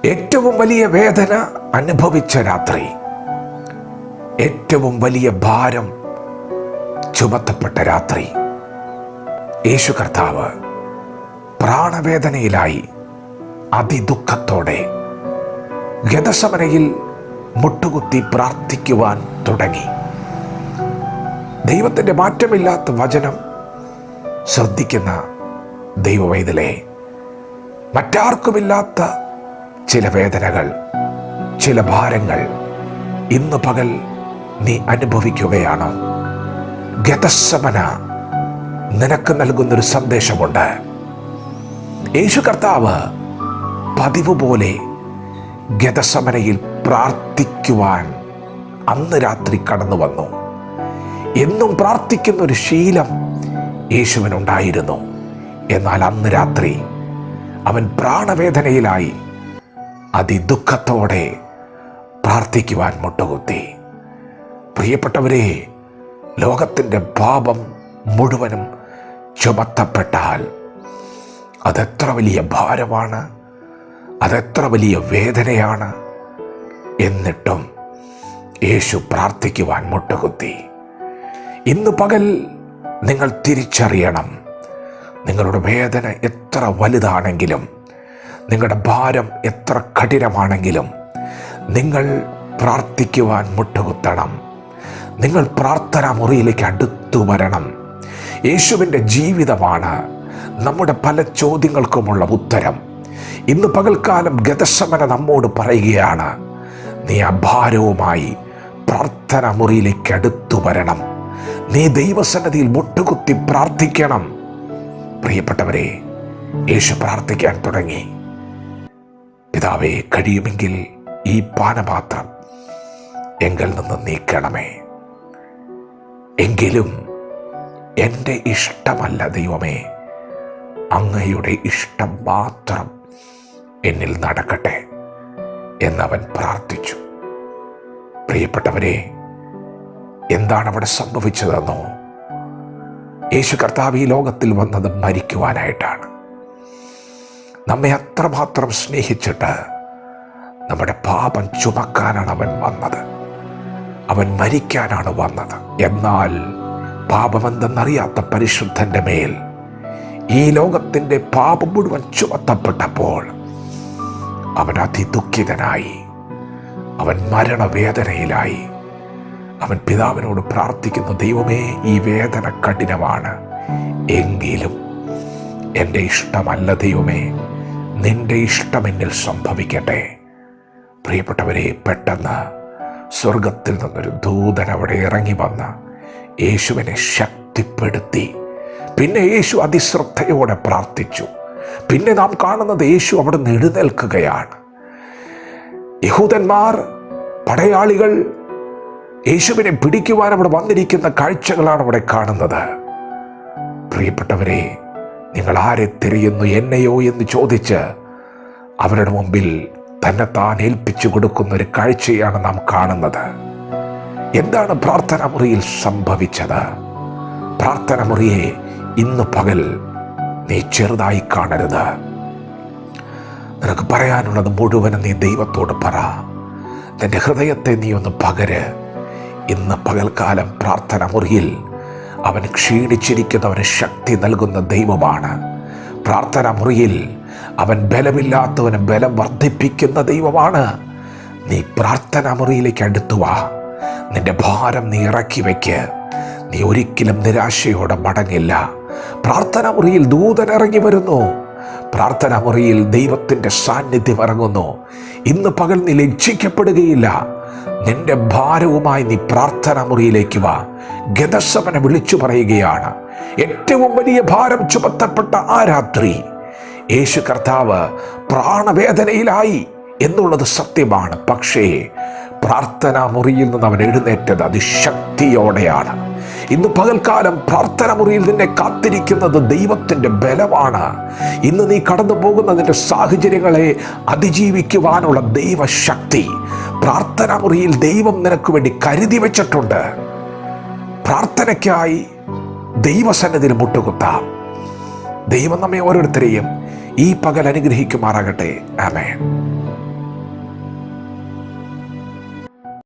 ഏറ്റവും വലിയ വേദന അനുഭവിച്ച രാത്രി, ഏറ്റവും വലിയ ഭാരം ചുമത്തപ്പെട്ട രാത്രി, യേശു കർത്താവ് പ്രാണവേദനയിലായി അതിദുഃഖത്തോടെ ഗെത്സമനയിൽ മുട്ടുകുത്തി പ്രാർത്ഥിക്കുവാൻ തുടങ്ങി. ദൈവത്തിൻ്റെ മാറ്റമില്ലാത്ത വചനം ശ്രദ്ധിക്കുന്ന ദൈവവൈതലേ, മറ്റാർക്കുമില്ലാത്ത ചില വേദനകൾ, ചില ഭാരങ്ങൾ ഇന്ന് പകൽ നീ അനുഭവിക്കുകയാണ്. ഗെത്സമന നിനക്ക് നൽകുന്നൊരു സന്ദേശമുണ്ട്. യേശു കർത്താവ് പതിവ് പോലെ ഗെത്സമനയിൽ പ്രാർത്ഥിക്കുവാൻ അന്ന് രാത്രി കടന്നു വന്നു. എന്നും പ്രാർത്ഥിക്കുന്നൊരു ശീലം യേശുവിനുണ്ടായിരുന്നു. എന്നാൽ അന്ന് രാത്രി അവൻ പ്രാണവേദനയിലായി അതിദുഃഖത്തോടെ പ്രാർത്ഥിക്കുവാൻ മുട്ടുകുത്തി. പ്രിയപ്പെട്ടവരെ, ലോകത്തിൻ്റെ പാപം മുഴുവനും ചുമത്തപ്പെട്ടാൽ അതെത്ര വലിയ ഭാരമാണ്, അതെത്ര വലിയ വേദനയാണ്. എന്നിട്ടും യേശു പ്രാർത്ഥിക്കുവാൻ മുട്ടുകുത്തി. ഇന്ന് പകൽ നിങ്ങൾ തിരിച്ചറിയണം, നിങ്ങളുടെ വേദന എത്ര വലുതാണെങ്കിലും, നിങ്ങളുടെ ഭാരം എത്ര കഠിനമാണെങ്കിലും നിങ്ങൾ പ്രാർത്ഥിക്കുവാൻ മുട്ടുകുത്തണം. നിങ്ങൾ പ്രാർത്ഥനാ മുറിയിലേക്ക് അടുത്തു വരണം. യേശുവിൻ്റെ ജീവിതമാണ് നമ്മുടെ പല ചോദ്യങ്ങൾക്കുമുള്ള ഉത്തരം. ഇന്ന് പകൽക്കാലം ഗെത്സമന നമ്മോട് പറയുകയാണ്, നീ ആ ഭാരവുമായി പ്രാർത്ഥനാ മുറിയിലേക്ക് അടുത്തു വരണം. നീ ദൈവസന്നിധിയിൽ മുട്ടുകുത്തി പ്രാർത്ഥിക്കണം. പ്രിയപ്പെട്ടവരെ, യേശു പ്രാർത്ഥിക്കാൻ തുടങ്ങി. പിതാവേ, കഴിയുമെങ്കിൽ ഈ പാനപാത്രം എങ്കിൽ നിന്ന് നീക്കണമേ. എങ്കിലും എൻ്റെ ഇഷ്ടമല്ല ദൈവമേ, അങ്ങയുടെ ഇഷ്ടം മാത്രം എന്നിൽ നടക്കട്ടെ എന്നവൻ പ്രാർത്ഥിച്ചു. പ്രിയപ്പെട്ടവരെ, എന്താണ് അവിടെ സംഭവിച്ചതെന്നോ? യേശു കർത്താവ് ഈ ലോകത്തിൽ വന്നത് മരിക്കുവാനായിട്ടാണ്. നമ്മെ അത്രമാത്രം സ്നേഹിച്ചിട്ട് നമ്മുടെ പാപം ചുമക്കാനാണ് അവൻ വന്നത്. അവൻ മരിക്കാനാണ് വന്നത്. എന്നാൽ പാപമെന്തെന്നറിയാത്ത പരിശുദ്ധൻ്റെ മേൽ ഈ ലോകത്തിൻ്റെ പാപം മുഴുവൻ ചുമത്തപ്പെട്ടപ്പോൾ അവൻ അതിദുഃഖിതനായി, അവൻ മരണവേദനയിലായി. അവൻ പിതാവിനോട് പ്രാർത്ഥിക്കുന്നു, ദൈവമേ, ഈ വേദന കഠിനമാണ്, എങ്കിലും എൻ്റെ ഇഷ്ടമല്ല ദൈവമേ, നിന്റെ ഇഷ്ടം എന്നിൽ സംഭവിക്കട്ടെ. പ്രിയപ്പെട്ടവരെ, പെട്ടെന്ന് സ്വർഗത്തിൽ നിന്നൊരു ദൂതൻ അവിടെ ഇറങ്ങി വന്ന് യേശുവിനെ ശക്തിപ്പെടുത്തി. പിന്നെ യേശു അതിശ്രദ്ധയോടെ പ്രാർത്ഥിച്ചു. പിന്നെ നാം കാണുന്നത് യേശു അവിടെ നിന്ന് എഴുന്നേൽക്കുകയാണ്. യഹൂദന്മാർ, പടയാളികൾ യേശുവിനെ പിടിക്കുവാൻ അവിടെ വന്നിരിക്കുന്ന കാഴ്ചകളാണ് അവിടെ കാണുന്നത്. പ്രിയപ്പെട്ടവരെ, നിങ്ങൾ ആരെ തിരയുന്നു, എന്നെയോ എന്ന് ചോദിച്ച് അവരുടെ മുമ്പിൽ തന്നെത്താൻ ഏൽപ്പിച്ചു കൊടുക്കുന്ന ഒരു കാഴ്ചയാണ് നാം കാണുന്നത്. എന്താണ് പ്രാർത്ഥനാ മുറിയിൽ സംഭവിച്ചത്? പ്രാർത്ഥനാ മുറിയെ ഇന്ന് പകൽ നീ ചെറുതായി കാണരുത്. നിനക്ക് പറയാനുള്ളത് മുഴുവനും നീ ദൈവത്തോട് പറ. നിന്റെ ഹൃദയത്തെ നീ ഒന്ന് പകര്. ഇന്ന് പകൽക്കാലം പ്രാർത്ഥനാ മുറിയിൽ അവൻ ക്ഷീണിച്ചിരിക്കുന്നവന് ശക്തി നൽകുന്ന ദൈവമാണ്. പ്രാർത്ഥനാ മുറിയിൽ അവൻ ബലമില്ലാത്തവന് ബലം വർദ്ധിപ്പിക്കുന്ന ദൈവമാണ്. നീ പ്രാർത്ഥനാ മുറിയിലേക്ക് അടുത്തുവാ. നിന്റെ ഭാരം നീ ഇറക്കി വയ്ക്ക്. നീ ഒരിക്കലും നിരാശയോടെ മടങ്ങില്ല. പ്രാർത്ഥനാ മുറിയിൽ ദൂതൻ ഇറങ്ങി വരുന്നു. പ്രാർത്ഥനാ മുറിയിൽ ദൈവത്തിൻ്റെ സാന്നിധ്യം ഇറങ്ങുന്നു. ഇന്ന് പകൽ നീ ലജ്ജിക്കപ്പെടുകയില്ല. നിന്റെ ഭാരവുമായി നീ പ്രാർത്ഥനാ മുറിയിലേക്ക് വാ. ഗെത്സമന വിളിച്ചു പറയുകയാണ്. ഏറ്റവും വലിയ ഭാരം ചുമത്തപ്പെട്ട ആ രാത്രി യേശു കർത്താവ് പ്രാണവേദനയിലായി എന്നുള്ളത് സത്യമാണ്. പക്ഷേ പ്രാർത്ഥനാ മുറിയിൽ നിന്ന് അവൻ എഴുന്നേറ്റത് അതിശക്തിയോടെയാണ്. ഇന്ന് പകൽക്കാലം പ്രാർത്ഥനാ മുറിയിൽ നിന്നെ കാത്തിരിക്കുന്നത് ദൈവത്തിൻ്റെ ബലമാണ്. ഇന്ന് നീ കടന്നു പോകുന്ന നിന്റെ സാഹചര്യങ്ങളെ അതിജീവിക്കുവാനുള്ള ദൈവശക്തി പ്രാർത്ഥനാ മുറിയിൽ ദൈവം നിനക്ക് വേണ്ടി കരുതി വെച്ചിട്ടുണ്ട്. പ്രാർത്ഥനയ്ക്കായി ദൈവസന്നിധിയിൽ മുട്ടുകുത്താം. ദൈവം നമ്മെ ഓരോരുത്തരെയും ഈ പകൽ അനുഗ്രഹിക്കുമാറാകട്ടെ. ആമേൻ.